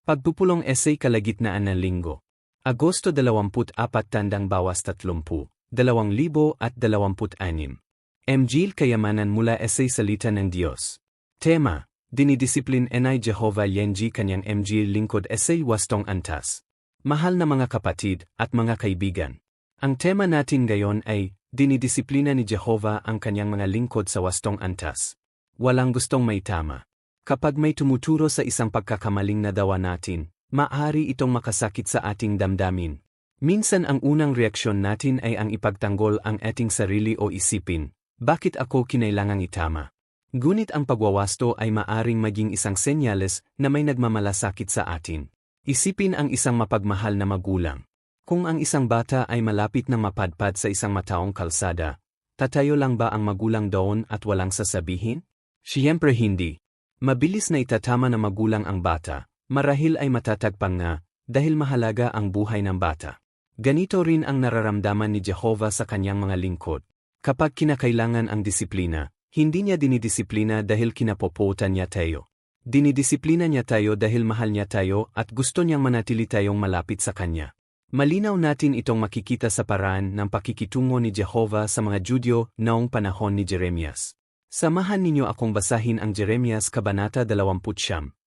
Pagpupulong essay kalagitnaan ng linggo. Agosto 24 / 30, 2026. MJ Kayamanan mula essay Salita ng Diyos. Tema: Dinidisiplin ni Jehovah Yenji kanyang MJ lingkod essay wastong antas. Mahal na mga kapatid at mga kaibigan. Ang tema natin ngayon ay, dinidisiplina ni Jehovah ang kanyang mga lingkod sa wastong antas. Walang gustong may tama. Kapag may tumuturo sa isang pagkakamaling nadawa natin, maaari itong makasakit sa ating damdamin. Minsan ang unang reaksyon natin ay ang ipagtanggol ang ating sarili o isipin, bakit ako kinailangang itama? Ngunit ang pagwawasto ay maaring maging isang senyales na may nagmamalasakit sa atin. Isipin ang isang mapagmahal na magulang. Kung ang isang bata ay malapit na mapadpad sa isang mataong kalsada, tatayo lang ba ang magulang doon at walang sasabihin? Siyempre hindi. Mabilis na itatama na magulang ang bata, marahil ay matatagpang nga, dahil mahalaga ang buhay ng bata. Ganito rin ang nararamdaman ni Jehovah sa kanyang mga lingkod. Kapag kinakailangan ang disiplina, hindi niya dinidisiplina dahil kinapopotan niya tayo. Dinidisiplina niya tayo dahil mahal niya tayo at gusto niyang manatili tayong malapit sa kanya. Malinaw natin itong makikita sa paraan ng pakikitungo ni Jehovah sa mga Judyo noong panahon ni Jeremias. Samahan ninyo akong basahin ang Jeremias Kabanata 20,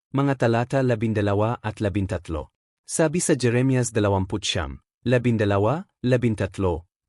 mga talata 12 at 13. Sabi sa Jeremias 20, 12, 13,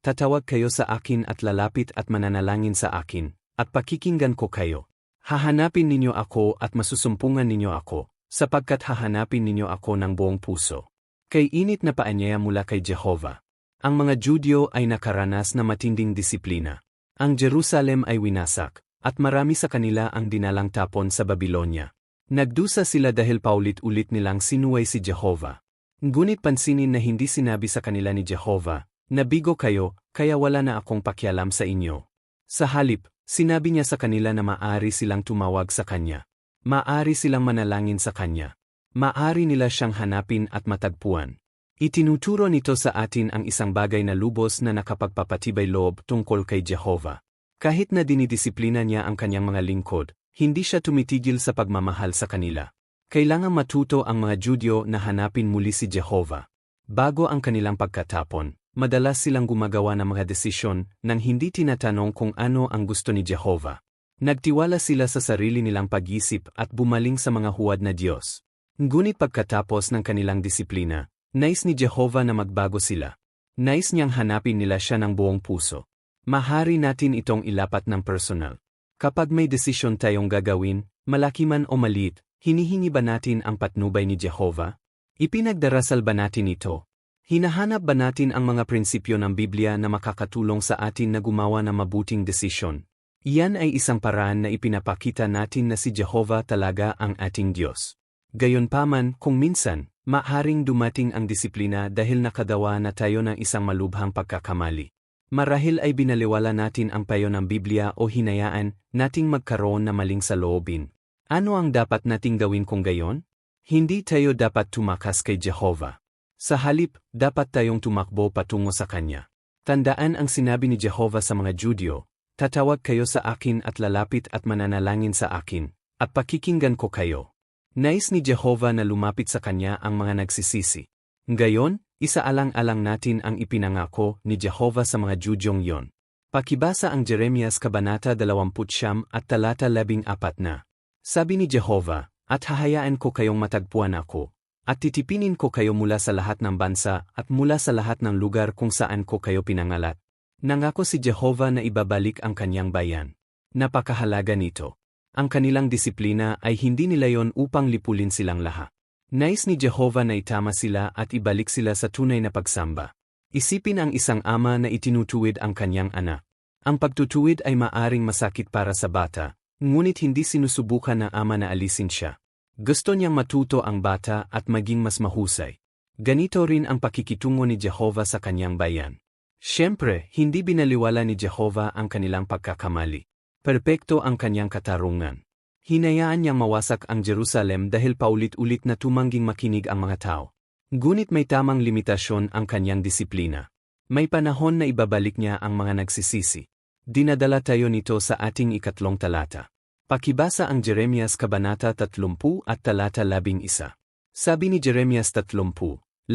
tatawag kayo sa akin at lalapit at mananalangin sa akin, at pakikinggan ko kayo. Hahanapin ninyo ako at masusumpungan ninyo ako, sapagkat hahanapin ninyo ako ng buong puso. Kay init na paanyaya mula kay Jehovah. Ang mga Judyo ay nakaranas na matinding disiplina. Ang Jerusalem ay winasak, at marami sa kanila ang dinalang tapon sa Babylonia. Nagdusa sila dahil paulit-ulit nilang sinuway si Jehovah. Ngunit pansinin na hindi sinabi sa kanila ni Jehovah, nabigo kayo, kaya wala na akong pakialam sa inyo. Sa halip, sinabi niya sa kanila na maaari silang tumawag sa kanya. Maaari silang manalangin sa kanya. Maaari nila siyang hanapin at matagpuan. Itinuturo nito sa atin ang isang bagay na lubos na nakapagpapatibay loob tungkol kay Jehovah. Kahit na dinidisiplina niya ang kanyang mga lingkod, hindi siya tumitigil sa pagmamahal sa kanila. Kailangang matuto ang mga Judyo na hanapin muli si Jehovah. Bago ang kanilang pagkatapon, madalas silang gumagawa ng mga desisyon nang hindi tinatanong kung ano ang gusto ni Jehovah. Nagtiwala sila sa sarili nilang pag-isip at bumaling sa mga huwad na Diyos. Ngunit pagkatapos ng kanilang disiplina, nais ni Jehovah na magbago sila. Nais niyang hanapin nila siya ng buong puso. Mahari natin itong ilapat ng personal. Kapag may desisyon tayong gagawin, malaki man o maliit, hinihingi ba natin ang patnubay ni Jehovah? Ipinagdarasal ba natin ito? Hinahanap ba natin ang mga prinsipyo ng Biblia na makakatulong sa atin na gumawa ng mabuting desisyon? Iyan ay isang paraan na ipinapakita natin na si Jehovah talaga ang ating Diyos. Gayunpaman, kung minsan, maaaring dumating ang disiplina dahil nakadawa na tayo ng isang malubhang pagkakamali. Marahil ay binaliwala natin ang payo ng Biblia o hinayaan nating magkaroon na maling saloobin. Ano ang dapat nating gawin kung gayon? Hindi tayo dapat tumakas kay Jehovah. Sa halip, dapat tayong tumakbo patungo sa Kanya. Tandaan ang sinabi ni Jehovah sa mga Judyo, tatawag kayo sa akin at lalapit at mananalangin sa akin, at pakikinggan ko kayo. Nais ni Jehovah na lumapit sa Kanya ang mga nagsisisi. Ngayon, isaalang-alang natin ang ipinangako ni Jehovah sa mga Judyong yon. Pakibasa ang Jeremias Kabanata 20 at talata 14 na. Sabi ni Jehovah, at hahayaan ko kayong matagpuan ako, at titipinin ko kayo mula sa lahat ng bansa at mula sa lahat ng lugar kung saan ko kayo pinangalat. Nangako si Jehovah na ibabalik ang kanyang bayan. Napakahalaga nito. Ang kanilang disiplina ay hindi nila yon upang lipulin silang lahat. Nais ni Jehovah na itama sila at ibalik sila sa tunay na pagsamba. Isipin ang isang ama na itinutuwid ang kanyang anak. Ang pagtutuwid ay maaring masakit para sa bata, ngunit hindi sinusubukan ng ama na alisin siya. Gusto niyang matuto ang bata at maging mas mahusay. Ganito rin ang pakikitungo ni Jehovah sa kanyang bayan. Siyempre, hindi binaliwala ni Jehovah ang kanilang pagkakamali. Perpekto ang kanyang katarungan. Hinayaan niyang mawasak ang Jerusalem dahil paulit-ulit na tumangging makinig ang mga tao. Ngunit may tamang limitasyon ang kanyang disiplina. May panahon na ibabalik niya ang mga nagsisisi. Dinadala tayo nito sa ating 3 talata. Pakibasa ang Jeremias Kabanata 30 at talata 11. Sabi ni Jeremias 30:11,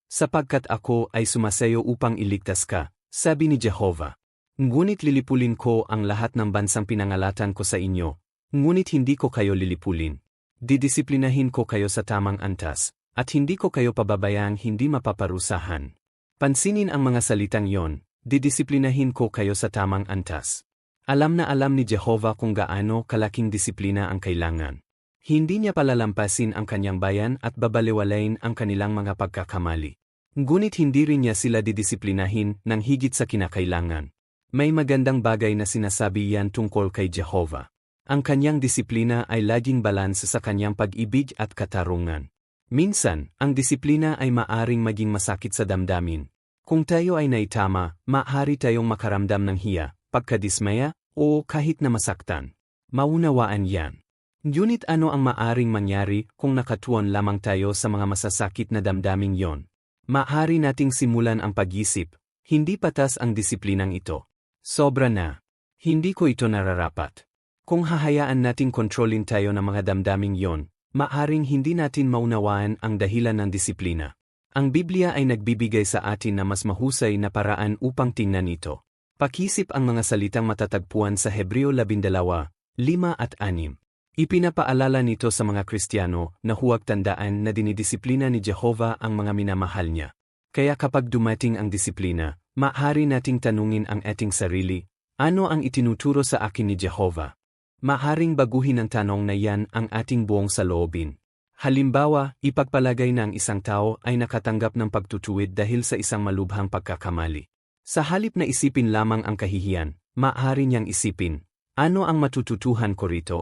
sapagkat ako ay sumasayo upang iligtas ka, sabi ni Jehova. Ngunit lilipulin ko ang lahat ng bansang pinangalatan ko sa inyo, ngunit hindi ko kayo lilipulin. Didisiplinahin ko kayo sa tamang antas, at hindi ko kayo pababayang hindi mapaparusahan. Pansinin ang mga salitang yon, didisiplinahin ko kayo sa tamang antas. Alam na alam ni Jehova kung gaano kalaking disiplina ang kailangan. Hindi niya palalampasin ang kanyang bayan at babaliwalain ang kanilang mga pagkakamali. Ngunit hindi rin niya sila didisiplinahin ng higit sa kinakailangan. May magandang bagay na sinasabi yan tungkol kay Jehova. Ang kanyang disiplina ay laging balanse sa kanyang pag-ibig at katarungan. Minsan, ang disiplina ay maaring maging masakit sa damdamin. Kung tayo ay naitama, maaari tayong makaramdam ng hiya, pagkadismaya, o kahit na masaktan. Maunawaan yan. Ngunit ano ang maaring mangyari kung nakatuon lamang tayo sa mga masasakit na damdaming yon? Maaari nating simulan ang pag-isip, hindi patas ang disiplinang ito. Sobra na. Hindi ko ito nararapat. Kung hahayaan nating kontrolin tayo ng mga damdaming yon, maaring hindi natin maunawaan ang dahilan ng disiplina. Ang Biblia ay nagbibigay sa atin na mas mahusay na paraan upang tingnan ito. Pakisip ang mga salitang matatagpuan sa Hebreo 12:5 at 6. Ipinapaalala nito sa mga Kristiyano na huwag tandaan na dinidisiplina ni Jehova ang mga minamahal niya. Kaya kapag dumating ang disiplina, maaari nating tanungin ang ating sarili, ano ang itinuturo sa akin ni Jehova? Maaring baguhin ang tanong na yan ang ating buong saloobin. Halimbawa, ipagpalagay na ang isang tao ay nakatanggap ng pagtutuwid dahil sa isang malubhang pagkakamali. Sa halip na isipin lamang ang kahihiyan, maaari niyang isipin, ano ang matututuhan ko rito?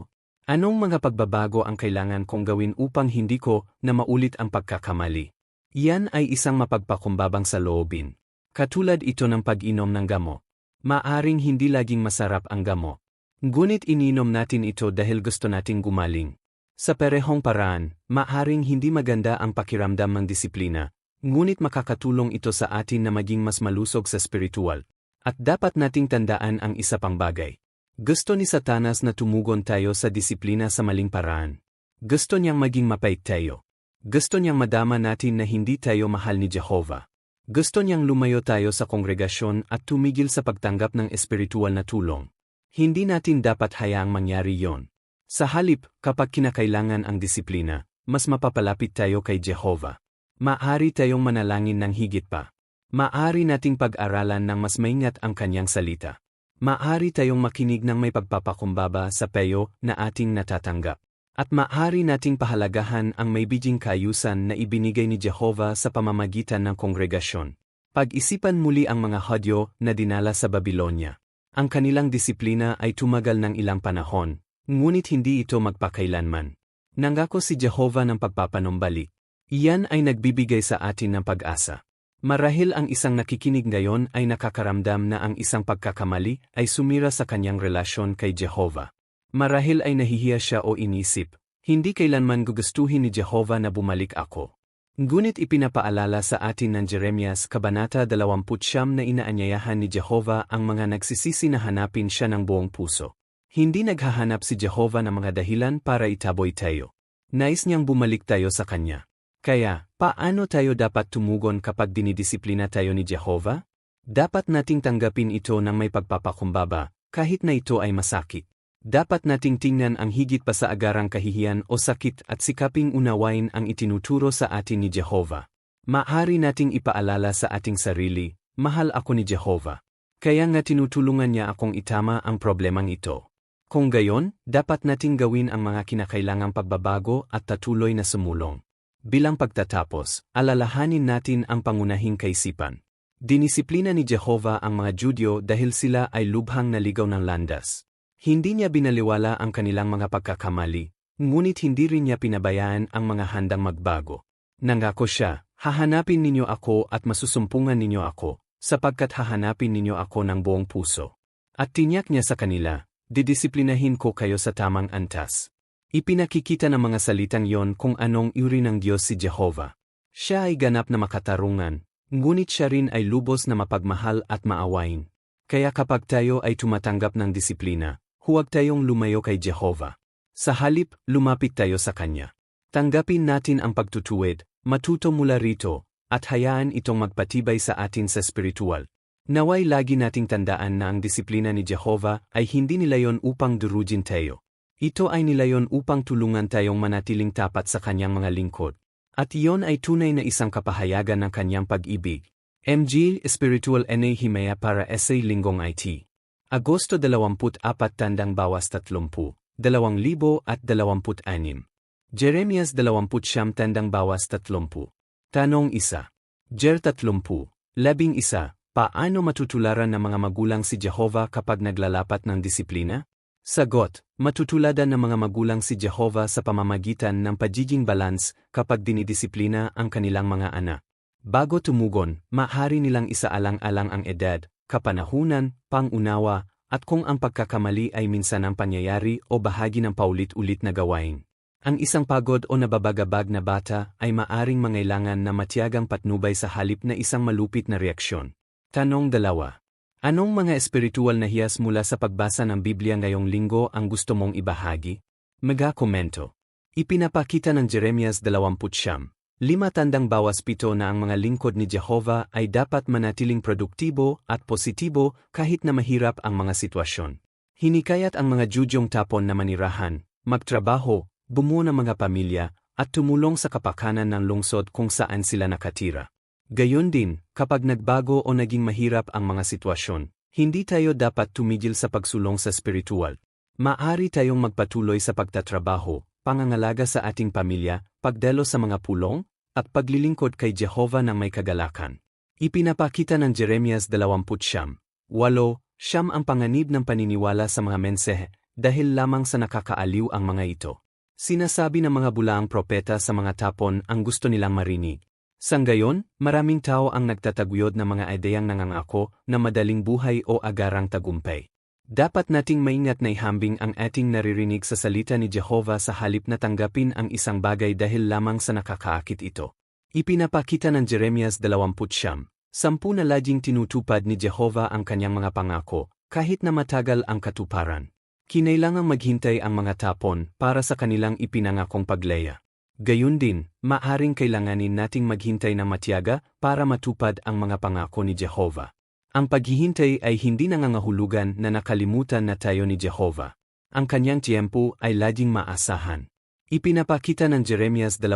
Anong mga pagbabago ang kailangan kong gawin upang hindi ko na maulit ang pagkakamali? Iyan ay isang mapagpakumbabang saloobin. Katulad ito ng pag-inom ng gamo. Maaring hindi laging masarap ang gamo. Ngunit ininom natin ito dahil gusto nating gumaling. Sa parehong paraan, maaring hindi maganda ang pakiramdam ng disiplina, ngunit makakatulong ito sa atin na maging mas malusog sa spiritual. At dapat nating tandaan ang isa pang bagay. Gusto ni Satanas na tumugon tayo sa disiplina sa maling paraan. Gusto niyang maging mapait tayo. Gusto niyang madama natin na hindi tayo mahal ni Jehova. Gusto niyang lumayo tayo sa kongregasyon at tumigil sa pagtanggap ng espiritual na tulong. Hindi natin dapat hayaang mangyari yon. Sa halip, kapag kinakailangan ang disiplina, mas mapapalapit tayo kay Jehova. Maaari tayong manalangin ng higit pa. Maaari nating pag-aralan ng mas maingat ang kanyang salita. Maaari tayong makinig ng may pagpapakumbaba sa payo na ating natatanggap. At maaari nating pahalagahan ang may biging kaayusan na ibinigay ni Jehova sa pamamagitan ng kongregasyon. Pag-isipan muli ang mga Hudyo na dinala sa Babylonia. Ang kanilang disiplina ay tumagal ng ilang panahon, ngunit hindi ito magpakailanman. Nangako si Jehova ng pagpapanumbalik. Iyan ay nagbibigay sa atin ng pag-asa. Marahil ang isang nakikinig ngayon ay nakakaramdam na ang isang pagkakamali ay sumira sa kanyang relasyon kay Jehova. Marahil ay nahihiya siya o inisip, hindi kailanman gugustuhin ni Jehova na bumalik ako. Ngunit ipinapaalala sa atin ng Jeremias Kabanata 29 na inaanyayahan ni Jehova ang mga nagsisisi na hanapin siya ng buong puso. Hindi naghahanap si Jehova ng mga dahilan para itaboy tayo. Nais niyang bumalik tayo sa kanya. Kaya, paano tayo dapat tumugon kapag dinidisiplina tayo ni Jehova? Dapat nating tanggapin ito ng may pagpapakumbaba, kahit na ito ay masakit. Dapat nating tingnan ang higit pa sa agarang kahihiyan o sakit at sikaping unawain ang itinuturo sa atin ni Jehova. Maaari nating ipaalala sa ating sarili, mahal ako ni Jehova. Kaya nga tinutulungan niya akong itama ang problemang ito. Kung gayon, dapat nating gawin ang mga kinakailangang pagbabago at patuloy na sumulong. Bilang pagtatapos, alalahanin natin ang pangunahing kaisipan. Dinisiplina ni Jehova ang mga Judyo dahil sila ay lubhang naligaw ng landas. Hindi niya binaliwala ang kanilang mga pagkakamali, ngunit hindi rin niya pinabayaan ang mga handang magbago. Nangako siya, hahanapin ninyo ako at masusumpungan ninyo ako, sapagkat hahanapin ninyo ako ng buong puso. At tinyak niya sa kanila, didisiplinahin ko kayo sa tamang antas. Ipinakikita ng mga salitang yon kung anong uri ng Diyos si Jehova. Siya ay ganap na makatarungan, ngunit siya rin ay lubos na mapagmahal at maawain. Kaya kapag tayo ay tumatanggap ng disiplina, huwag tayong lumayo kay Jehova. Sa halip, lumapit tayo sa Kanya. Tanggapin natin ang pagtutuwid, matuto mula rito, at hayaan itong magpatibay sa atin sa spiritual. Naway lagi nating tandaan na ang disiplina ni Jehovah ay hindi nilayon upang durugin tayo. Ito ay nilayon upang tulungan tayong manatiling tapat sa kanyang mga lingkod. At iyon ay tunay na isang kapahayagan ng kanyang pag-ibig. MG Spiritual NA Himaya para Essay Linggong IT. Agosto 24 30, 2026. Jeremias 20 30. Tanong 1. Jer 30. 11. Paano matutularan ng mga magulang si Jehovah kapag naglalapat ng disiplina? Sagot, matutuladan ng mga magulang si Jehovah sa pamamagitan ng pagiging balance kapag dinidisiplina ang kanilang mga anak. Bago tumugon, maaari nilang isaalang-alang ang edad, kapanahunan, pangunawa, at kung ang pagkakamali ay minsan ang pangyayari o bahagi ng paulit-ulit na gawain. Ang isang pagod o nababagabag na bata ay maaring mangailangan na matiyagang patnubay sa halip na isang malupit na reaksyon. Tanong 2. Anong mga espiritual na hiyas mula sa pagbasa ng Biblia ngayong linggo ang gusto mong ibahagi? Komento. Ipinapakita ng Jeremias 20, 5-7 na ang mga lingkod ni Jehovah ay dapat manatiling produktibo at positibo kahit na mahirap ang mga sitwasyon. Hinikayat ang mga Judyong tapon na manirahan, magtrabaho, bumuo ng mga pamilya, at tumulong sa kapakanan ng lungsod kung saan sila nakatira. Gayon din, kapag nagbago o naging mahirap ang mga sitwasyon, hindi tayo dapat tumigil sa pagsulong sa spiritual. Maaari tayong magpatuloy sa pagtatrabaho, pangangalaga sa ating pamilya, pagdalo sa mga pulong, at paglilingkod kay Jehovah ng may kagalakan. Ipinapakita ng Jeremias 20, 8, siyam ang panganib ng paniniwala sa mga mensahe dahil lamang sa nakakaaliw ang mga ito. Sinasabi ng mga bulaang propeta sa mga tapon ang gusto nilang marinig. Sanggayon, maraming tao ang nagtataguyod ng mga ideyang nangangako na madaling buhay o agarang tagumpay. Dapat nating maingat na ihambing ang ating naririnig sa salita ni Jehovah sa halip na tanggapin ang isang bagay dahil lamang sa nakakaakit ito. Ipinapakita ng Jeremias 20, 10 na laging tinutupad ni Jehovah ang kanyang mga pangako, kahit na matagal ang katuparan. Kinailangang maghintay ang mga tapon para sa kanilang ipinangakong pagleya. Gayun din, maaring kailanganin nating maghintay ng matiyaga para matupad ang mga pangako ni Jehovah. Ang paghihintay ay hindi nangangahulugan na nakalimutan na tayo ni Jehovah. Ang kanyang tiyempo ay laging maasahan. Ipinapakita ng Jeremias 20,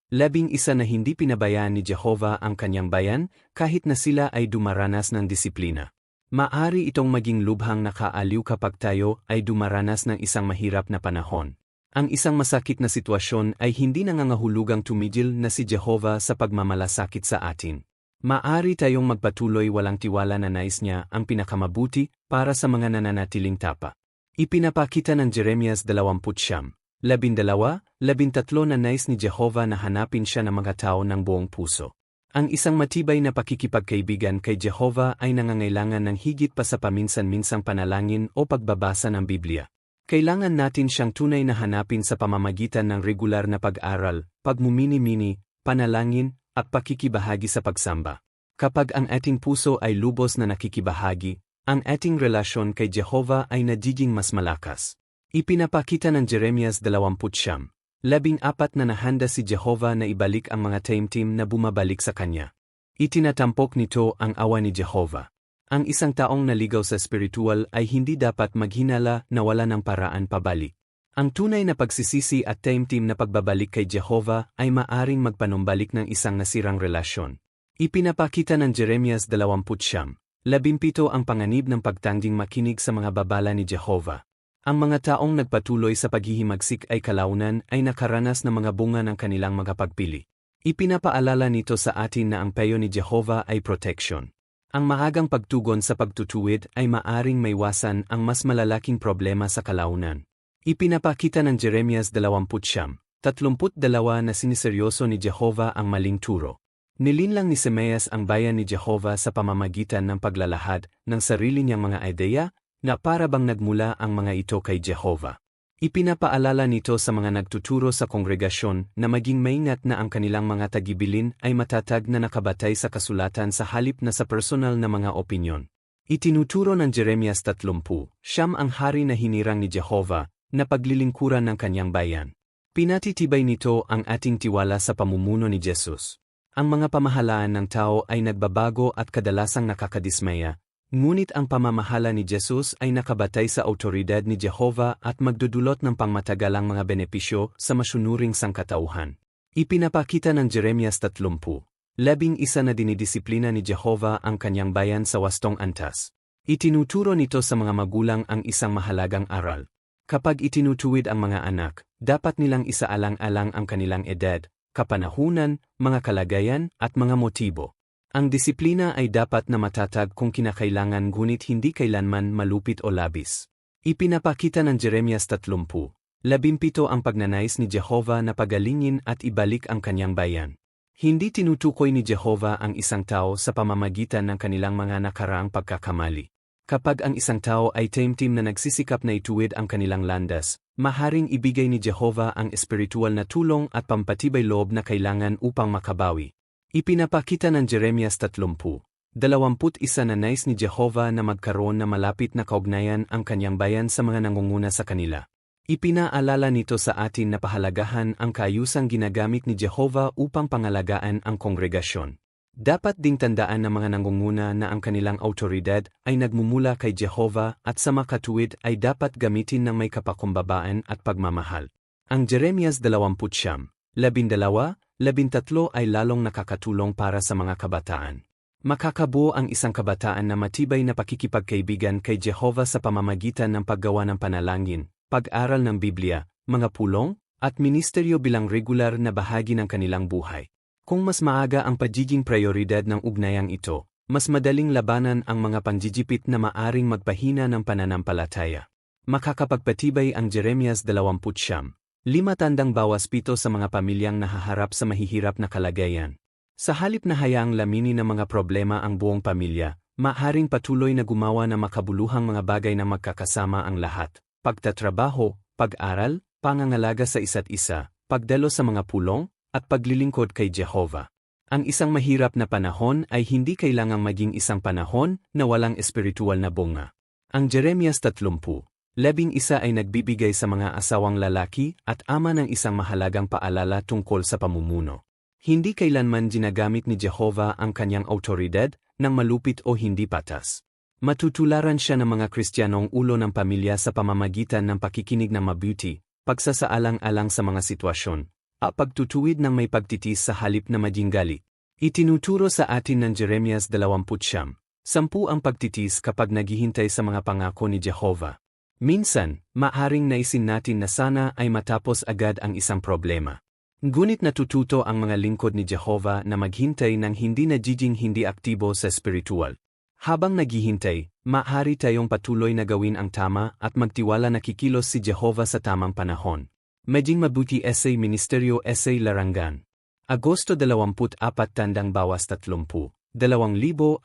11 na hindi pinabayaan ni Jehovah ang kanyang bayan kahit na sila ay dumaranas ng disiplina. Maaari itong maging lubhang nakaaliw kapag tayo ay dumaranas ng isang mahirap na panahon. Ang isang masakit na sitwasyon ay hindi nangangahulugang tumigil na si Jehovah sa pagmamalasakit sa atin. Maaari tayong magpatuloy walang tiwala na nais niya ang pinakamabuti para sa mga nananatiling tapa. Ipinapakita ng Jeremias 20, 12, 13 na nais ni Jehovah na hanapin siya ng mga tao ng buong puso. Ang isang matibay na pakikipagkaibigan kay Jehovah ay nangangailangan ng higit pa sa paminsan-minsang panalangin o pagbabasa ng Biblia. Kailangan natin siyang tunay na hanapin sa pamamagitan ng regular na pag-aral, pagmumini-mini, panalangin, at pakikibahagi sa pagsamba. Kapag ang ating puso ay lubos na nakikibahagi, ang ating relasyon kay Jehovah ay nagiging mas malakas. Ipinapakita ng Jeremias 20, 14 na nahanda si Jehovah na ibalik ang mga taimtim na bumabalik sa kanya. Itinatampok nito ang awa ni Jehovah. Ang isang taong naligaw sa spiritual ay hindi dapat maghinala na wala ng paraan pabalik. Ang tunay na pagsisisi at taimtim na pagbabalik kay Jehovah ay maaring magpanumbalik ng isang nasirang relasyon. Ipinapakita ng Jeremias 20, 17 ang panganib ng pagtanging makinig sa mga babala ni Jehovah. Ang mga taong nagpatuloy sa paghihimagsik ay kalaunan ay nakaranas ng mga bunga ng kanilang mga pagpili. Ipinapaalala nito sa atin na ang payo ni Jehovah ay protection. Ang maagang pagtugon sa pagtutuwid ay maaring maiwasan ang mas malalaking problema sa kalaunan. Ipinapakita ng Jeremias 20, 32 na siniseryoso ni Jehovah ang maling turo. Nilinlang ni Semeas ang bayan ni Jehovah sa pamamagitan ng paglalahad ng sarili niyang mga ideya na para bang nagmula ang mga ito kay Jehovah. Ipinapaalala nito sa mga nagtuturo sa kongregasyon na maging maingat na ang kanilang mga tagibilin ay matatag na nakabatay sa kasulatan sa halip na sa personal na mga opinyon. Itinuturo ng Jeremias 30, siyam ang hari na hinirang ni Jehovah na paglilingkuran ng kanyang bayan. Pinatitibay nito ang ating tiwala sa pamumuno ni Jesus. Ang mga pamahalaan ng tao ay nagbabago at kadalasang nakakadismaya, ngunit ang pamamahala ni Jesus ay nakabatay sa awtoridad ni Jehovah at magdudulot ng pangmatagalang mga benepisyo sa masunuring sangkatauhan. Ipinapakita ng Jeremias 30, 11 na dinidisiplina ni Jehovah ang kanyang bayan sa wastong antas. Itinuturo nito sa mga magulang ang isang mahalagang aral. Kapag itinutuwid ang mga anak, dapat nilang isaalang-alang ang kanilang edad, kapanahunan, mga kalagayan, at mga motibo. Ang disiplina ay dapat na matatag kung kinakailangan ngunit hindi kailanman malupit o labis. Ipinapakita ng Jeremias 30, 17 ang pagnanais ni Jehovah na pagalingin at ibalik ang kanyang bayan. Hindi tinutukoy ni Jehovah ang isang tao sa pamamagitan ng kanilang mga nakaraang pagkakamali. Kapag ang isang tao ay taimtim na nagsisikap na ituwid ang kanilang landas, maharing ibigay ni Jehovah ang espiritual na tulong at pampatibay loob na kailangan upang makabawi. Ipinapakita ng Jeremias 30, 21 na nais ni Jehovah na magkaroon na malapit na kaugnayan ang kanyang bayan sa mga nangunguna sa kanila. Ipinaalala nito sa atin na pahalagahan ang kaayusang ginagamit ni Jehovah upang pangalagaan ang kongregasyon. Dapat ding tandaan ng mga nangunguna na ang kanilang awtoridad ay nagmumula kay Jehovah at sa makatuwid ay dapat gamitin ng may kapakumbabaan at pagmamahal. Ang Jeremias 20, 12, 13 ay lalong nakakatulong para sa mga kabataan. Makakabuo ang isang kabataan na matibay na pakikipagkaibigan kay Jehovah sa pamamagitan ng paggawa ng panalangin, pag-aral ng Biblia, mga pulong, at ministeryo bilang regular na bahagi ng kanilang buhay. Kung mas maaga ang pagiging prioridad ng ugnayang ito, mas madaling labanan ang mga pangjijipit na maaring magpahina ng pananampalataya. Makakapagpatibay ang Jeremias 20, 5 bawas 7 sa mga pamilyang nahaharap sa mahihirap na kalagayan. Sa halip na hayaang laminin ng mga problema ang buong pamilya, maaring patuloy na gumawa ng makabuluhang mga bagay na magkakasama ang lahat. Pagtatrabaho, pag-aral, pangangalaga sa isa't isa, pagdalo sa mga pulong, at paglilingkod kay Jehovah. Ang isang mahirap na panahon ay hindi kailangang maging isang panahon na walang espiritual na bunga. Ang Jeremias 30, 11 ay nagbibigay sa mga asawang lalaki at ama ng isang mahalagang paalala tungkol sa pamumuno. Hindi kailanman ginagamit ni Jehovah ang kanyang awtoridad ng malupit o hindi patas. Matutularan siya ng mga Kristiyanong ulo ng pamilya sa pamamagitan ng pakikinig ng mabuti, pagsasaalang-alang sa mga sitwasyon, at pagtutuwid ng may pagtitis sa halip na maging galit. Itinuturo sa atin ng Jeremias 20, 10 ang pagtitis kapag naghihintay sa mga pangako ni Jehovah. Minsan, maaring naisin natin na sana ay matapos agad ang isang problema. Ngunit natututo ang mga lingkod ni Jehovah na maghintay ng hindi nagiging hindi aktibo sa spiritual. Habang naghihintay, maaari tayong patuloy na gawin ang tama at magtiwala na kikilos si Jehovah sa tamang panahon. Maging mabuti Essay Ministeryo Essay Larangan. Agosto 24 bawas 30, 2026.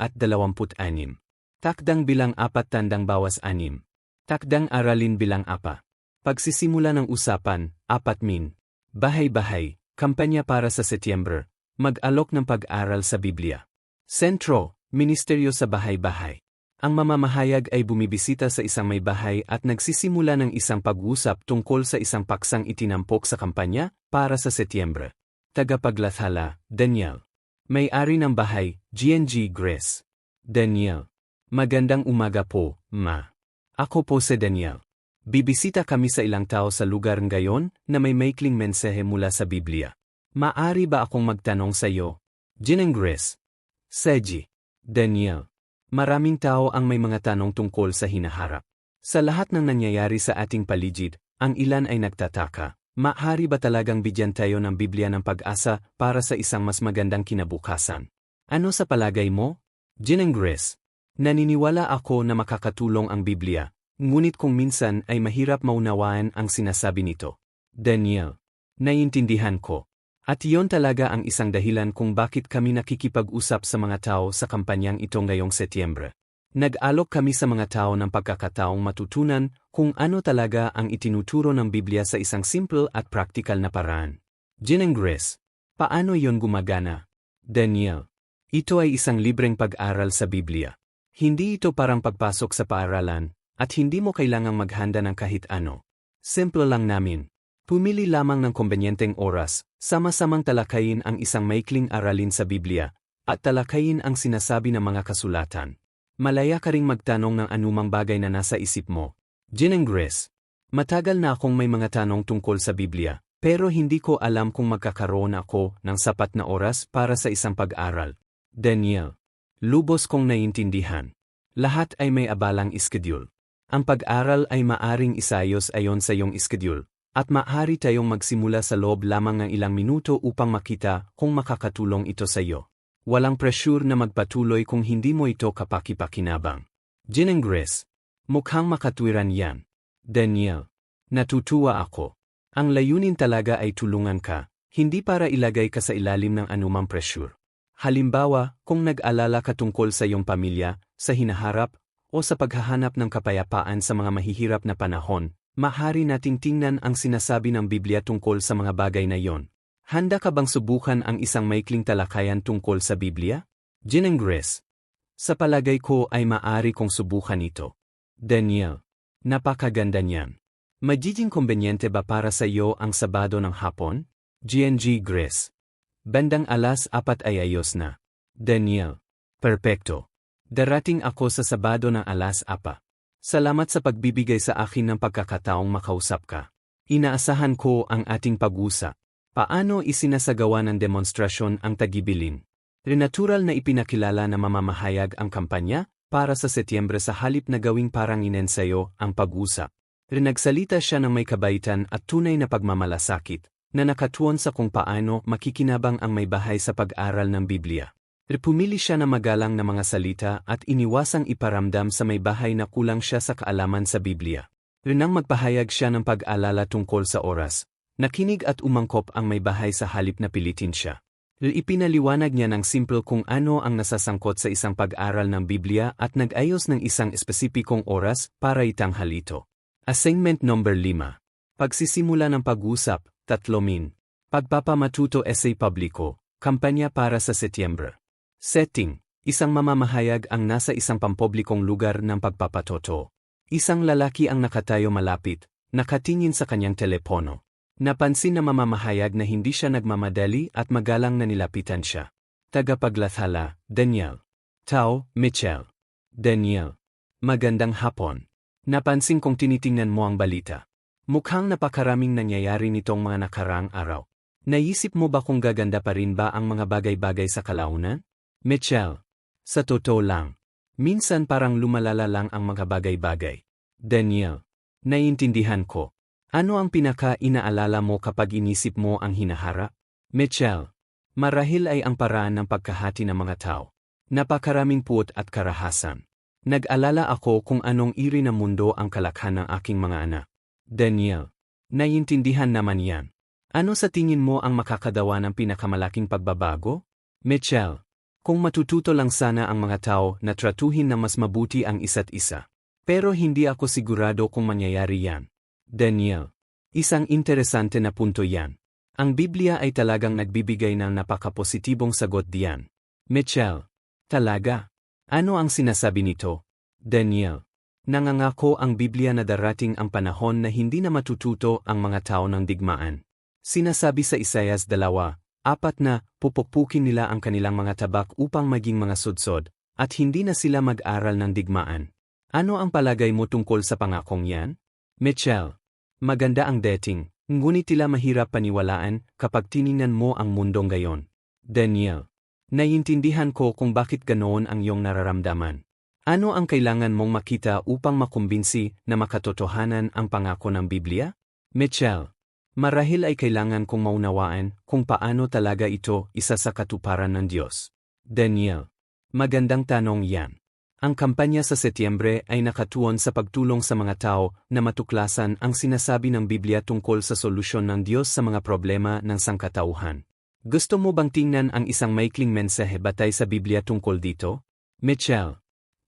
Takdang bilang 4 bawas 6. Takdang aralin bilang 4. Pagsisimula ng usapan, 4 Bahay-bahay, kampanya para sa Setyembre, mag-alok ng pag-aral sa Biblia. Sentro, Ministeryo sa bahay-bahay. Ang mamamahayag ay bumibisita sa isang may bahay at nagsisimula ng isang pag-uusap tungkol sa isang paksang itinampok sa kampanya para sa Setyembre. Tagapaglathala, Daniel. May-ari ng bahay, GNG Grace. Daniel. Magandang umaga po, Ma. Ako po si Daniel. Bibisita kami sa ilang tao sa lugar ngayon na may maikling mensahe mula sa Biblia. Maaari ba akong magtanong sa iyo? GNG Grace. Seji. Daniel. Maraming tao ang may mga tanong tungkol sa hinaharap. Sa lahat ng nangyayari sa ating paligid, ang ilan ay nagtataka. Maaari ba talagang bigyan tayo ng Biblia ng pag-asa para sa isang mas magandang kinabukasan? Ano sa palagay mo? GNG Grace. Naniniwala ako na makakatulong ang Biblia, ngunit kung minsan ay mahirap maunawaan ang sinasabi nito. Daniel. Naiintindihan ko. At iyon talaga ang isang dahilan kung bakit kami nakikipag-usap sa mga tao sa kampanyang ito ngayong Setyembre. Nag-alok kami sa mga tao ng pagkakataong matutunan kung ano talaga ang itinuturo ng Biblia sa isang simple at practical na paraan. GNG Grace. Paano iyon gumagana? Daniel. Ito ay isang libreng pag-aral sa Biblia. Hindi ito parang pagpasok sa paaralan, at hindi mo kailangang maghanda ng kahit ano. Simple lang namin. Pumili lamang ng kumbenyenteng oras, sama-samang talakayin ang isang maikling aralin sa Biblia, at talakayin ang sinasabi ng mga kasulatan. Malaya ka ring magtanong ng anumang bagay na nasa isip mo. Gin and Grace. Matagal na akong may mga tanong tungkol sa Biblia, pero hindi ko alam kung magkakaroon ako ng sapat na oras para sa isang pag-aral. Daniel. Lubos kong naiintindihan. Lahat ay may abalang iskediul. Ang pag-aral ay maaring isayos ayon sa iyong iskediul, at maaari tayong magsimula sa loob lamang ng ilang minuto upang makita kung makakatulong ito sa iyo. Walang pressure na magpatuloy kung hindi mo ito kapaki-pakinabang. Gin and Grace. Mukhang makatwiran yan. Daniel. Natutuwa ako. Ang layunin talaga ay tulungan ka, hindi para ilagay ka sa ilalim ng anumang pressure. Halimbawa, kung nag-alala ka tungkol sa iyong pamilya, sa hinaharap, o sa paghahanap ng kapayapaan sa mga mahihirap na panahon, maaari nating tingnan ang sinasabi ng Biblia tungkol sa mga bagay na iyon. Handa ka bang subukan ang isang maikling talakayan tungkol sa Biblia? Gin and Grace. Sa palagay ko ay maaari kong subukan ito. Daniel. Napakaganda niyan. Magiging kumbenyente ba para sa iyo ang Sabado ng hapon? G&G Grace. Bandang 4:00 ay ayos na. Daniel. Perpekto. Darating ako sa Sabado ng 4:00. Salamat sa pagbibigay sa akin ng pagkakataong makausap ka. Inaasahan ko ang ating pag-usap. Paano isinasagawa ng demonstrasyon ang tagibilin? Renatural na ipinakilala na mamamahayag ang kampanya para sa Setyembre sa halip na gawing parang inensayo ang pag-usap. Rinagsalita siya ng may kabaitan at tunay na pagmamalasakit, na nakatuon sa kung paano makikinabang ang may bahay sa pag-aral ng Biblia. Pumili siya ng magalang na mga salita at iniwasang iparamdam sa may bahay na kulang siya sa kaalaman sa Biblia. Rinang magpahayag siya ng pag-alala tungkol sa oras. Nakinig at umangkop ang may bahay sa halip na pilitin siya. Ipinaliwanag niya ng simple kung ano ang nasasangkot sa isang pag-aral ng Biblia at nag-ayos ng isang espesipikong oras para itanghal ito. Assignment number 5. Pagsisimula ng pag-usap, 3. Pagpapamatuto essay publiko, kampanya para sa Setyembre. Setting. Isang mamamahayag ang nasa isang pampublikong lugar ng pagpapatoto. Isang lalaki ang nakatayo malapit, nakatingin sa kanyang telepono. Napansin na mamamahayag na hindi siya nagmamadali at magalang na nilapitan siya. Tagapaglathala, Daniel. Tao, Mitchell. Daniel. Magandang hapon. Napansin kong tinitingnan mo ang balita. Mukhang napakaraming nangyayari nitong mga nakaraang araw. Naisip mo ba kung gaganda pa rin ba ang mga bagay-bagay sa kalaunan? Mitchell. Sa totoo lang. Minsan parang lumalala lang ang mga bagay-bagay. Daniel. Naiintindihan ko. Ano ang pinaka-inaalala mo kapag inisip mo ang hinaharap? Mitchell. Marahil ay ang paraan ng pagkahati ng mga tao. Napakaraming puot at karahasan. Nag-alala ako kung anong iri ng mundo ang kalakhan ng aking mga anak. Daniel. Naiintindihan naman yan. Ano sa tingin mo ang makakadawa ng pinakamalaking pagbabago? Mitchell. Kung matututo lang sana ang mga tao na tratuhin na mas mabuti ang isa't isa. Pero hindi ako sigurado kung mangyayari yan. Daniel. Isang interesante na punto yan. Ang Biblia ay talagang nagbibigay ng napakapositibong sagot diyan. Mitchell. Talaga? Ano ang sinasabi nito? Daniel. Nangangako ang Biblia na darating ang panahon na hindi na matututo ang mga tao ng digmaan. Sinasabi sa Isaias 2:4 na pupukpukin nila ang kanilang mga tabak upang maging mga sudsod, at hindi na sila mag-aral ng digmaan. Ano ang palagay mo tungkol sa pangakong yan? Mitchell. Maganda ang dating, ngunit tila mahirap paniwalaan kapag tiningnan mo ang mundong gayon. Daniel. Naiintindihan ko kung bakit ganoon ang iyong nararamdaman. Ano ang kailangan mong makita upang makumbinsi na makatotohanan ang pangako ng Biblia? Mitchell. Marahil ay kailangan kong maunawaan kung paano talaga ito isa sa katuparan ng Diyos. Daniel. Magandang tanong yan. Ang kampanya sa Setyembre ay nakatuon sa pagtulong sa mga tao na matuklasan ang sinasabi ng Biblia tungkol sa solusyon ng Diyos sa mga problema ng sangkatauhan. Gusto mo bang tingnan ang isang maikling mensahe batay sa Biblia tungkol dito? Mitchell.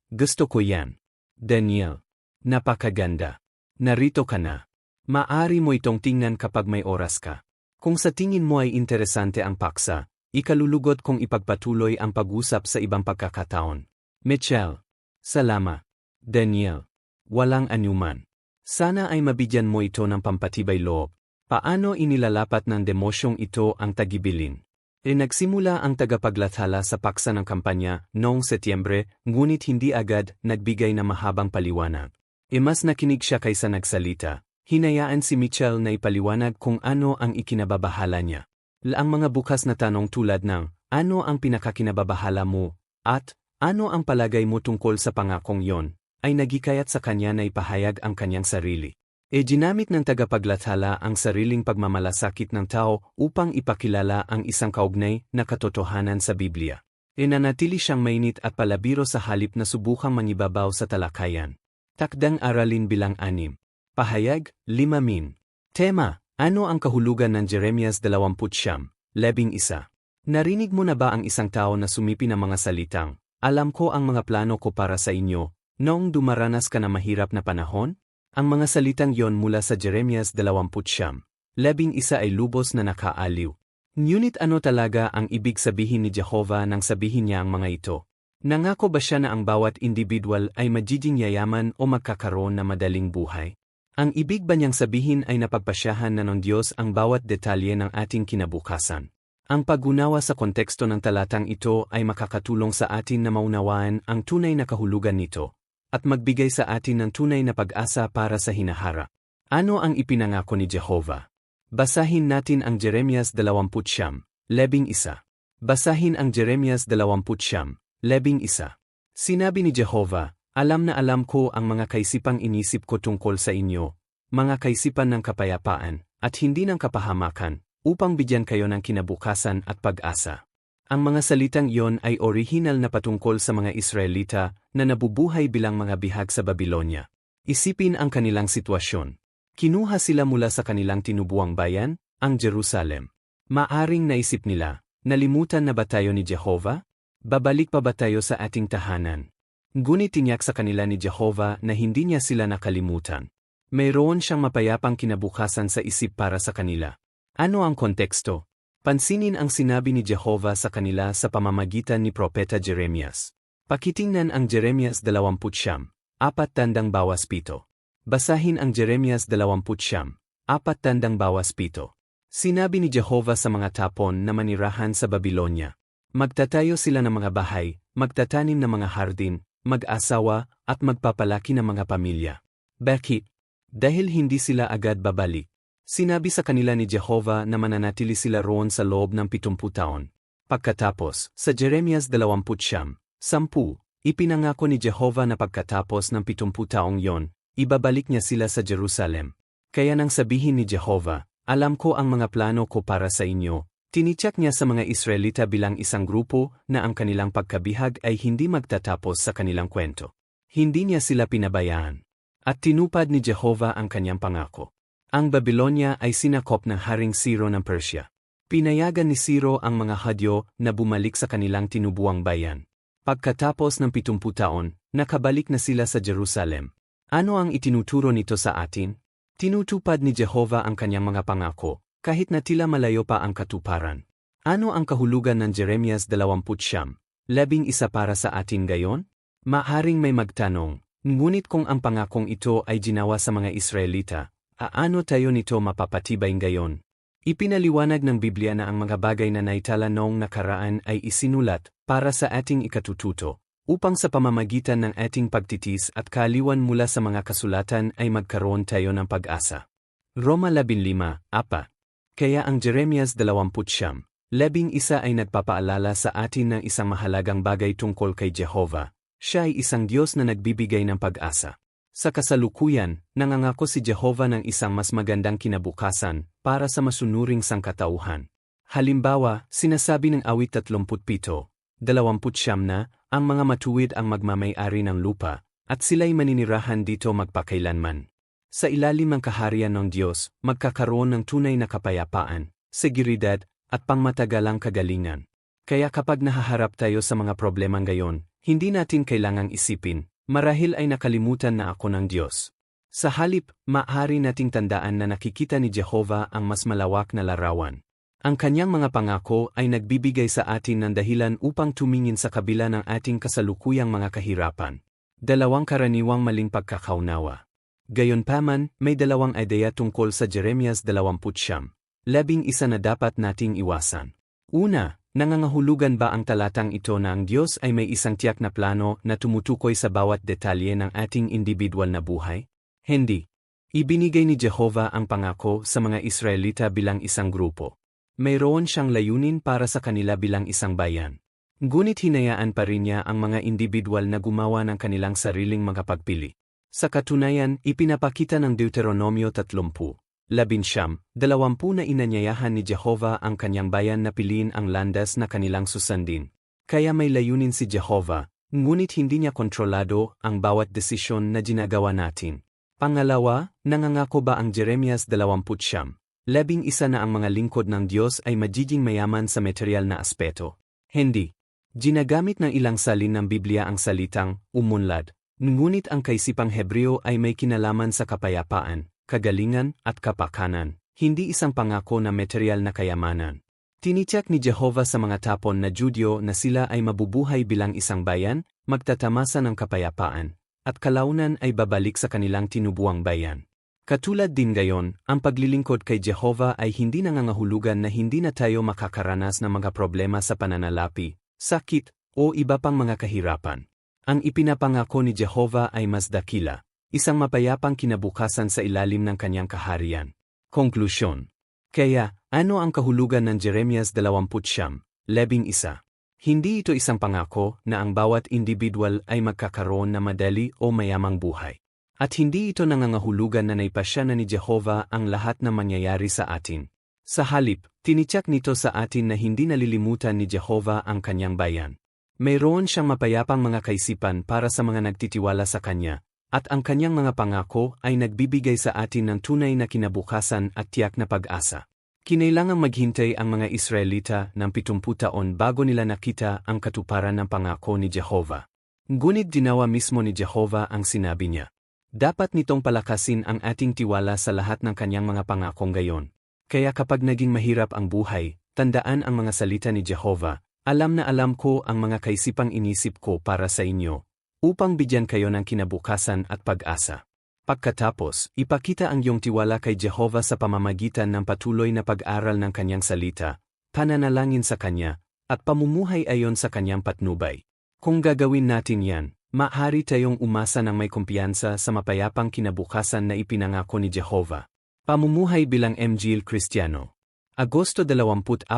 Gusto ko yan. Daniel. Napakaganda. Narito ka na. Maaari mo itong tingnan kapag may oras ka. Kung sa tingin mo ay interesante ang paksa, ikalulugot kong ipagpatuloy ang pag-usap sa ibang pagkakataon. Mitchell. Salamat. Daniel. Walang anuman. Sana ay mabigyan mo ito ng pampatibay loob. Paano inilalapat ng demosyong ito ang tagibilin? Nagsimula ang tagapaglathala sa paksa ng kampanya noong Setyembre, ngunit hindi agad nagbigay ng mahabang paliwanag. Mas nakinig siya kaysa nagsalita. Hinayaan si Mitchell na ipaliwanag kung ano ang ikinababahala niya. Ang mga bukas na tanong tulad ng, ano ang pinakakinababahala mo? At, ano ang palagay mo tungkol sa pangakong yon? Ay nagikayat sa kanya na ipahayag ang kanyang sarili. Ginamit ng tagapaglathala ang sariling pagmamalasakit ng tao upang ipakilala ang isang kaugnay na katotohanan sa Biblia. Nanatili siyang mainit at palabiro sa halip na subukang mangibabaw sa talakayan. Takdang aralin bilang 6. Pahayag, 5. Tema, ano ang kahulugan ng Jeremias 20:11? Narinig mo na ba ang isang tao na sumipi ng mga salitang, alam ko ang mga plano ko para sa inyo, noong dumaranas ka na mahirap na panahon? Ang mga salitang yon mula sa Jeremias 20:11 ay lubos na nakaaliw. Ngunit ano talaga ang ibig sabihin ni Jehovah nang sabihin niya ang mga ito? Nangako ba siya na ang bawat individual ay magiging yayaman o magkakaroon na madaling buhay? Ang ibig ba niyang sabihin ay napagpasyahan na ng Diyos ang bawat detalye ng ating kinabukasan? Ang pag-unawa sa konteksto ng talatang ito ay makakatulong sa atin na maunawaan ang tunay na kahulugan nito, at magbigay sa atin ng tunay na pag-asa para sa hinaharap. Ano ang ipinangako ni Jehovah? Basahin natin ang Jeremias 20:11. Basahin ang Jeremias 20:11. Sinabi ni Jehovah, alam na alam ko ang mga kaisipang inisip ko tungkol sa inyo, mga kaisipan ng kapayapaan, at hindi ng kapahamakan, upang bigyan kayo ng kinabukasan at pag-asa. Ang mga salitang iyon ay orihinal na patungkol sa mga Israelita na nabubuhay bilang mga bihag sa Babylonia. Isipin ang kanilang sitwasyon. Kinuha sila mula sa kanilang tinubuang bayan, ang Jerusalem. Maaring naisip nila, nalimutan na ba tayo ni Jehovah? Babalik pa ba tayo sa ating tahanan? Ngunit tinyak sa kanila ni Jehovah na hindi niya sila nakalimutan. Mayroon siyang mapayapang kinabukasan sa isip para sa kanila. Ano ang konteksto? Pansinin ang sinabi ni Jehovah sa kanila sa pamamagitan ni Propeta Jeremias. Pakitingnan ang Jeremias 20:4. Basahin ang Jeremias 20:4. Sinabi ni Jehovah sa mga tapon na manirahan sa Babylonia. Magtatayo sila ng mga bahay, magtatanim ng mga hardin, mag-asawa, at magpapalaki ng mga pamilya. Bakit? Dahil hindi sila agad babalik. Sinabi sa kanila ni Jehovah na mananatili sila roon sa loob ng 70 taon. Pagkatapos, sa Jeremias 20:10, ipinangako ni Jehovah na pagkatapos ng 70 taong yon, ibabalik niya sila sa Jerusalem. Kaya nang sabihin ni Jehovah, alam ko ang mga plano ko para sa inyo, tinityak niya sa mga Israelita bilang isang grupo na ang kanilang pagkabihag ay hindi magtatapos sa kanilang kwento. Hindi niya sila pinabayaan. At tinupad ni Jehovah ang kanyang pangako. Ang Babylonia ay sinakop ng Haring Ciro ng Persia. Pinayagan ni Ciro ang mga Hudyo na bumalik sa kanilang tinubuang bayan. Pagkatapos ng 70 taon, nakabalik na sila sa Jerusalem. Ano ang itinuturo nito sa atin? Tinutupad ni Jehovah ang kanyang mga pangako, kahit na tila malayo pa ang katuparan. Ano ang kahulugan ng Jeremias 20:11 para sa atin gayon? Maaring may magtanong, ngunit kung ang pangakong ito ay ginawa sa mga Israelita, ano tayo nito mapapatibay gayon? Ipinaliwanag ng Biblia na ang mga bagay na naitala noong nakaraan ay isinulat para sa ating ikatututo, upang sa pamamagitan ng ating pagtitis at kaaliwan mula sa mga kasulatan ay magkaroon tayo ng pag-asa. Roma 15:4. Kaya ang Jeremias 20:11 ay nagpapaalala sa atin ng isang mahalagang bagay tungkol kay Jehovah. Siya ay isang Diyos na nagbibigay ng pag-asa. Sa kasalukuyan, nangangako si Jehovah ng isang mas magandang kinabukasan para sa masunuring sangkatauhan. Halimbawa, sinasabi ng awit 37:29 na, ang mga matuwid ang magmamay-ari ng lupa, at sila'y maninirahan dito magpakailanman. Sa ilalim ng kaharian ng Diyos, magkakaroon ng tunay na kapayapaan, seguridad, at pangmatagalang kagalingan. Kaya kapag nahaharap tayo sa mga problemang gayon, hindi natin kailangang isipin, marahil ay nakalimutan na ako ng Diyos. Sa halip, maaari nating tandaan na nakikita ni Jehovah ang mas malawak na larawan. Ang kanyang mga pangako ay nagbibigay sa atin ng dahilan upang tumingin sa kabila ng ating kasalukuyang mga kahirapan. Dalawang karaniwang maling pagkakaunawa. Gayunpaman, may dalawang ideya tungkol sa Jeremias 20:11 na dapat nating iwasan. Una, nangangahulugan ba ang talatang ito na ang Diyos ay may isang tiyak na plano na tumutukoy sa bawat detalye ng ating individual na buhay? Hindi. Ibinigay ni Jehovah ang pangako sa mga Israelita bilang isang grupo. Mayroon siyang layunin para sa kanila bilang isang bayan. Ngunit hinayaan pa rin niya ang mga individual na gumawa ng kanilang sariling mga pagpili. Sa katunayan, ipinapakita ng Deuteronomio 30:19, 20 na inanyayahan ni Jehovah ang kanyang bayan na piliin ang landas na kanilang susundin. Kaya may layunin si Jehovah, ngunit hindi niya kontrolado ang bawat desisyon na ginagawa natin. Pangalawa, nangangako ba ang Jeremias 20:11 na ang mga lingkod ng Diyos ay magiging mayaman sa material na aspeto? Hindi. Ginagamit ng ilang salin ng Biblia ang salitang umunlad. Ngunit ang kaisipang Hebreo ay may kinalaman sa kapayapaan, kagalingan, at kapakanan, hindi isang pangako na material na kayamanan. Tinitiyak ni Jehovah sa mga tapon na Judyo na sila ay mabubuhay bilang isang bayan, magtatamasa ng kapayapaan, at kalaunan ay babalik sa kanilang tinubuang bayan. Katulad din gayon, ang paglilingkod kay Jehovah ay hindi nangangahulugan na hindi na tayo makakaranas ng mga problema sa pananalapi, sakit, o iba pang mga kahirapan. Ang ipinapangako ni Jehovah ay mas dakila, isang mapayapang kinabukasan sa ilalim ng kanyang kaharian. Konklusyon. Kaya, ano ang kahulugan ng Jeremias 20:11? Hindi ito isang pangako na ang bawat individual ay magkakaroon na madali o mayamang buhay. At hindi ito nangangahulugan na naipasya na ni Jehovah ang lahat na mangyayari sa atin. Sa halip, tinitiyak nito sa atin na hindi nalilimutan ni Jehovah ang kanyang bayan. Mayroon siyang mapayapang mga kaisipan para sa mga nagtitiwala sa kanya, at ang kanyang mga pangako ay nagbibigay sa atin ng tunay na kinabukasan at tiyak na pag-asa. Kinailangang maghintay ang mga Israelita ng 70 taon bago nila nakita ang katuparan ng pangako ni Jehovah. Ngunit ginawa mismo ni Jehovah ang sinabi niya. Dapat nitong palakasin ang ating tiwala sa lahat ng kanyang mga pangakong gayon. Kaya kapag naging mahirap ang buhay, tandaan ang mga salita ni Jehovah. Alam na alam ko ang mga kaisipang inisip ko para sa inyo, upang bigyan kayo ng kinabukasan at pag-asa. Pagkatapos, ipakita ang iyong tiwala kay Jehovah sa pamamagitan ng patuloy na pag-aral ng kanyang salita, pananalangin sa kanya, at pamumuhay ayon sa kanyang patnubay. Kung gagawin natin yan, maaari tayong umasa ng may kumpiyansa sa mapayapang kinabukasan na ipinangako ni Jehovah. Pamumuhay bilang MGL Kristiyano. Agosto 24,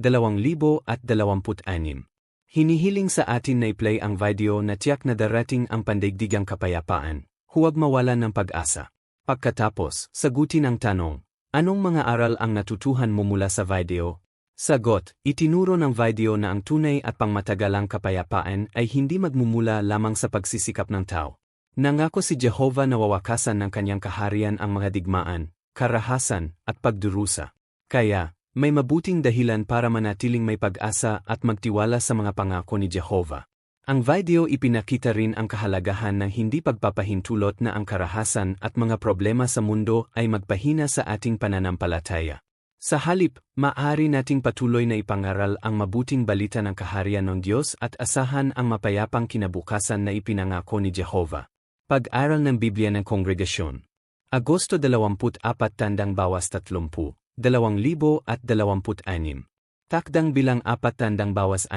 2026. Hinihiling sa atin na i-play ang video na tiyak na darating ang pandaigdigang kapayapaan, huwag mawalan ng pag-asa. Pagkatapos, sagutin ang tanong, anong mga aral ang natutuhan mo mula sa video? Sagot, itinuro ng video na ang tunay at pangmatagalang kapayapaan ay hindi magmumula lamang sa pagsisikap ng tao. Nangako si Jehovah na wawakasan ng kanyang kaharian ang mga digmaan, karahasan, at pagdurusa. Kaya, may mabuting dahilan para manatiling may pag-asa at magtiwala sa mga pangako ni Jehovah. Ang video ipinakita rin ang kahalagahan ng hindi pagpapahintulot na ang karahasan at mga problema sa mundo ay magpahina sa ating pananampalataya. Sa halip, maaari nating patuloy na ipangaral ang mabuting balita ng kaharian ng Diyos at asahan ang mapayapang kinabukasan na ipinangako ni Jehovah. Pag-aral ng Biblia ng Kongregasyon. Agosto 24, 2026. Takdang bilang 4-6.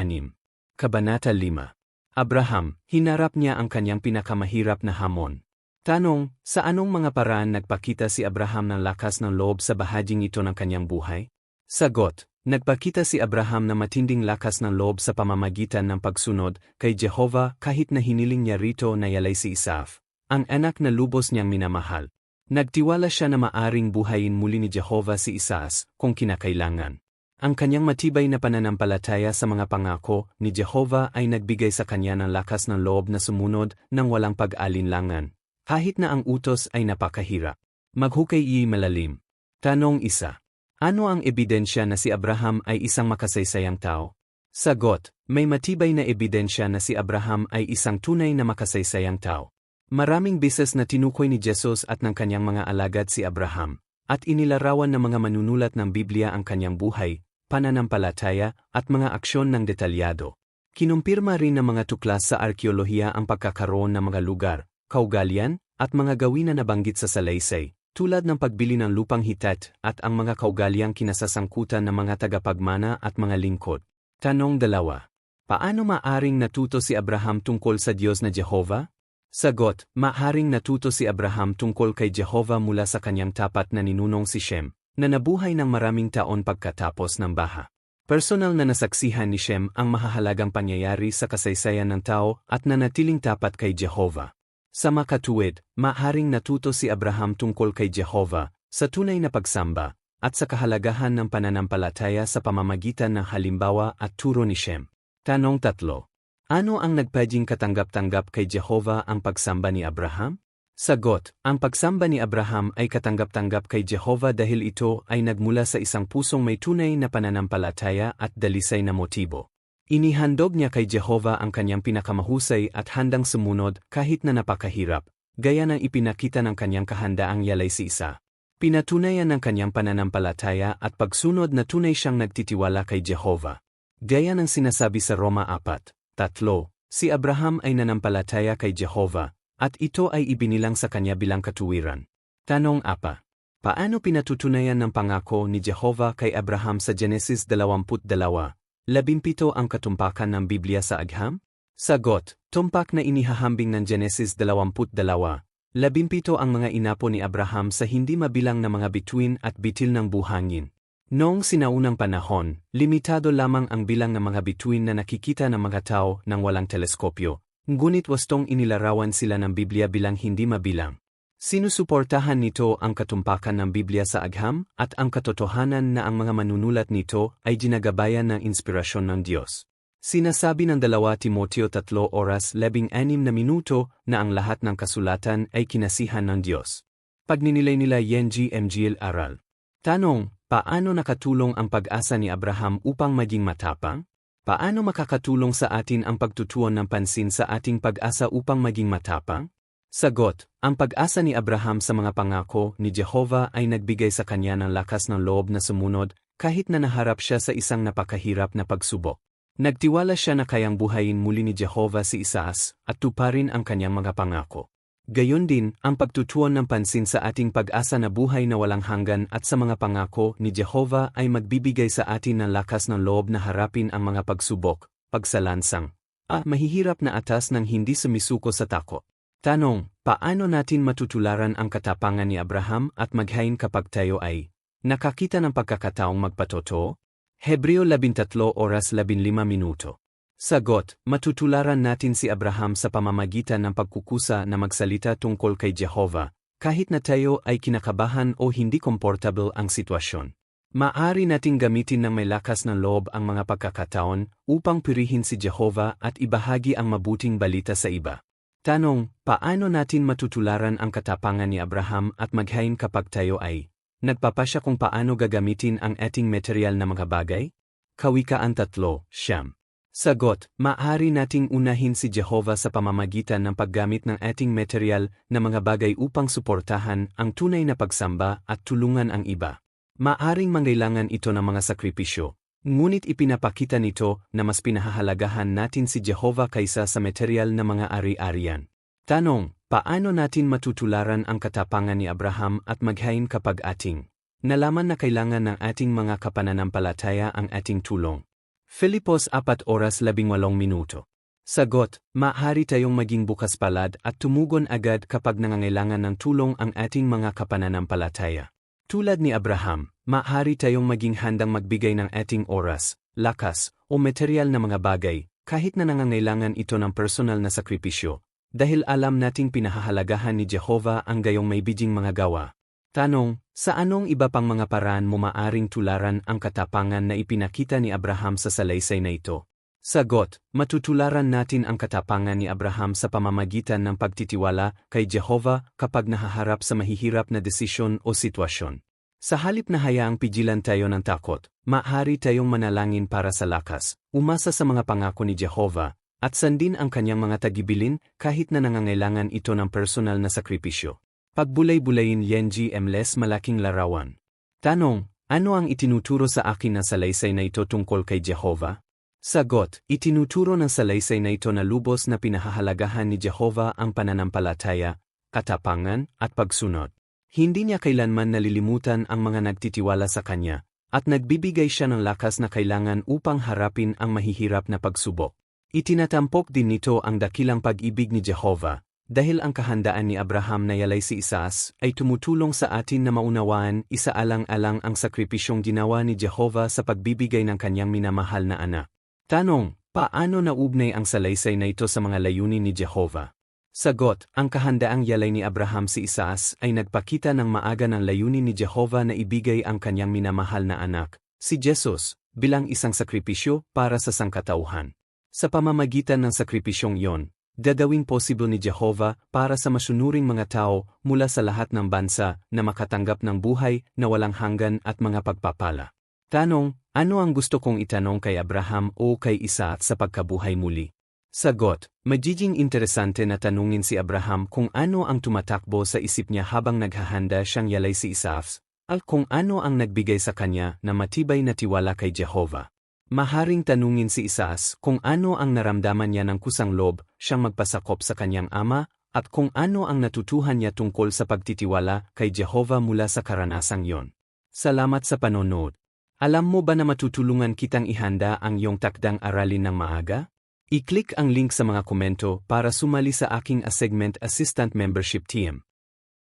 Kabanata 5. Abraham, hinarap niya ang kanyang pinakamahirap na hamon. Tanong, sa anong mga paraan nagpakita si Abraham ng lakas ng loob sa bahaging ito ng kanyang buhay? Sagot, nagpakita si Abraham ng matinding lakas ng loob sa pamamagitan ng pagsunod kay Jehovah kahit na hiniling niya rito na yalay si Isaac, ang anak na lubos niyang minamahal. Nagtiwala siya na maaring buhayin muli ni Jehovah si Isaac kung kinakailangan. Ang kanyang matibay na pananampalataya sa mga pangako ni Jehovah ay nagbigay sa kanya ng lakas ng loob na sumunod ng walang pag-alinlangan, kahit na ang utos ay napakahirap. Maghukay malalim. Tanong 1. Ano ang ebidensya na si Abraham ay isang makasaysayang tao? Sagot, may matibay na ebidensya na si Abraham ay isang tunay na makasaysayang tao. Maraming beses na tinukoy ni Jesus at ng kanyang mga alagad si Abraham, at inilarawan ng mga manunulat ng Biblia ang kanyang buhay, pananampalataya, at mga aksyon ng detalyado. Kinumpirma rin ng mga tuklas sa arkeolohiya ang pagkakaroon ng mga lugar, kaugalian, at mga gawin na nabanggit sa salaysay, tulad ng pagbili ng lupang Hitet at ang mga kaugaliang kinasasangkutan ng mga tagapagmana at mga lingkod. Tanong 2. Paano maaring natuto si Abraham tungkol sa Diyos na Jehovah? Sagot, maaring natuto si Abraham tungkol kay Jehovah mula sa kanyang tapat na ninunong si Shem, na nabuhay ng maraming taon pagkatapos ng baha. Personal na nasaksihan ni Shem ang mahahalagang pangyayari sa kasaysayan ng tao at nanatiling tapat kay Jehovah. Sa makatuwid, maaring natuto si Abraham tungkol kay Jehovah, sa tunay na pagsamba, at sa kahalagahan ng pananampalataya sa pamamagitan ng halimbawa at turo ni Shem. Tanong 3. Ano ang nagpaging katanggap-tanggap kay Jehovah ang pagsamba ni Abraham? Sagot, ang pagsamba ni Abraham ay katanggap-tanggap kay Jehovah dahil ito ay nagmula sa isang pusong may tunay na pananampalataya at dalisay na motibo. Inihandog niya kay Jehovah ang kanyang pinakamahusay at handang sumunod kahit na napakahirap, gaya ng ipinakita ng kanyang kahandaang yalay si Isa. Pinatunayan ng kanyang pananampalataya at pagsunod na tunay siyang nagtitiwala kay Jehovah. Gaya ng sinasabi sa Roma 4:3, si Abraham ay nanampalataya kay Jehovah, at ito ay ibinilang sa kanya bilang katuwiran. Tanong 4. Paano pinatutunayan ng pangako ni Jehovah kay Abraham sa Genesis 22:17 ang katumpakan ng Biblia sa agham? Sagot, tumpak na inihahambing ng Genesis 22:17 ang mga inapo ni Abraham sa hindi mabilang na mga bituin at bitil ng buhangin. Noong sinaunang panahon, limitado lamang ang bilang ng mga bituin na nakikita ng mga tao nang walang teleskopyo, ngunit wastong inilarawan sila ng Biblia bilang hindi mabilang. Sinusuportahan nito ang katumpakan ng Biblia sa agham at ang katotohanan na ang mga manunulat nito ay ginagabayan ng inspirasyon ng Diyos. Sinasabi ng 2 Timoteo 3:16 na ang lahat ng kasulatan ay kinasihan ng Diyos. Pagninilay nila Yenji MGL Aral. Tanong, paano nakatulong ang pag-asa ni Abraham upang maging matapang? Paano makakatulong sa atin ang pagtutuon ng pansin sa ating pag-asa upang maging matapang? Sagot, ang pag-asa ni Abraham sa mga pangako ni Jehovah ay nagbigay sa kanya ng lakas ng loob na sumunod kahit na naharap siya sa isang napakahirap na pagsubok. Nagtiwala siya na kayang buhayin muli ni Jehovah si Isaas at tuparin ang kanyang mga pangako. Gayon din, ang pagtutuon ng pansin sa ating pag-asa na buhay na walang hanggan at sa mga pangako ni Jehovah ay magbibigay sa atin ng lakas ng loob na harapin ang mga pagsubok, pagsalansang, mahihirap na atas ng hindi sumisuko sa takot. Tanong, paano natin matutularan ang katapangan ni Abraham at maghain kapag tayo ay nakakita ng pagkakataong magpatotoo? Hebreo 13:15. Sagot, matutularan natin si Abraham sa pamamagitan ng pagkukusa na magsalita tungkol kay Jehovah, kahit na tayo ay kinakabahan o hindi komportable ang sitwasyon. Maaari nating gamitin ng may lakas ng loob ang mga pagkakataon upang purihin si Jehovah at ibahagi ang mabuting balita sa iba. Tanong, paano natin matutularan ang katapangan ni Abraham at maghain kapag tayo ay nagpapasya kung paano gagamitin ang ating material na mga bagay? Kawikaan 3:9. Sagot, maaari nating unahin si Jehovah sa pamamagitan ng paggamit ng ating material na mga bagay upang suportahan ang tunay na pagsamba at tulungan ang iba. Maaring mangailangan ito ng mga sakripisyo, ngunit ipinapakita nito na mas pinahahalagahan natin si Jehovah kaysa sa material na mga ari-arian. Tanong, paano natin matutularan ang katapangan ni Abraham at maghain kapag ating nalaman na kailangan ng ating mga kapananampalataya ang ating tulong? Filipos 4:18. Sagot, maaari tayong maging bukas palad at tumugon agad kapag nangangailangan ng tulong ang ating mga kapananampalataya. Tulad ni Abraham, maaari tayong maging handang magbigay ng ating oras, lakas, o material na mga bagay, kahit na nangangailangan ito ng personal na sakripisyo, dahil alam nating pinahahalagahan ni Jehovah ang gayong may biding mga gawa. Tanong, sa anong iba pang mga paraan mo maaring tularan ang katapangan na ipinakita ni Abraham sa salaysay na ito? Sagot, matutularan natin ang katapangan ni Abraham sa pamamagitan ng pagtitiwala kay Jehovah kapag nahaharap sa mahihirap na desisyon o sitwasyon. Sa halip na hayaang pigilan tayo ng takot, maaari tayong manalangin para sa lakas, umasa sa mga pangako ni Jehovah, at sandin ang kanyang mga tagibilin kahit na nangangailangan ito ng personal na sakripisyo. Pagbulay-bulayin Yenji Mles malaking larawan. Tanong, ano ang itinuturo sa akin na salaysay na ito tungkol kay Jehovah? Sagot, itinuturo ng salaysay na ito na lubos na pinahahalagahan ni Jehovah ang pananampalataya, katapangan, at pagsunod. Hindi niya kailanman nalilimutan ang mga nagtitiwala sa kanya, at nagbibigay siya ng lakas na kailangan upang harapin ang mahihirap na pagsubok. Itinatampok din nito ang dakilang pag-ibig ni Jehovah, dahil ang kahandaan ni Abraham na yalay si Isaas ay tumutulong sa atin na maunawaan isaalang-alang ang sakripisyong ginawa ni Jehovah sa pagbibigay ng kanyang minamahal na anak. Tanong, paano nauugnay ang salaysay na ito sa mga layunin ni Jehovah? Sagot, ang kahandaang yalay ni Abraham si Isaas ay nagpakita ng maaga ng layunin ni Jehovah na ibigay ang kanyang minamahal na anak, si Jesus, bilang isang sakripisyo para sa sangkatauhan. Sa pamamagitan ng sakripisyong iyon, gagawing possible ni Jehovah para sa masunuring mga tao mula sa lahat ng bansa na makatanggap ng buhay na walang hanggan at mga pagpapala. Tanong, ano ang gusto kong itanong kay Abraham o kay Isaac sa pagkabuhay muli? Sagot, magiging interesante na tanungin si Abraham kung ano ang tumatakbo sa isip niya habang naghahanda siyang yalay si Isaac, at kung ano ang nagbigay sa kanya na matibay na tiwala kay Jehovah. Maharing tanungin si Isaas kung ano ang naramdaman niya ng kusang loob siyang magpasakop sa kanyang ama at kung ano ang natutuhan niya tungkol sa pagtitiwala kay Jehovah mula sa karanasang iyon. Salamat sa panonood. Alam mo ba na matutulungan kitang ihanda ang iyong takdang aralin ng maaga? I-click ang link sa mga komento para sumali sa aking Segment Assistant Membership Team.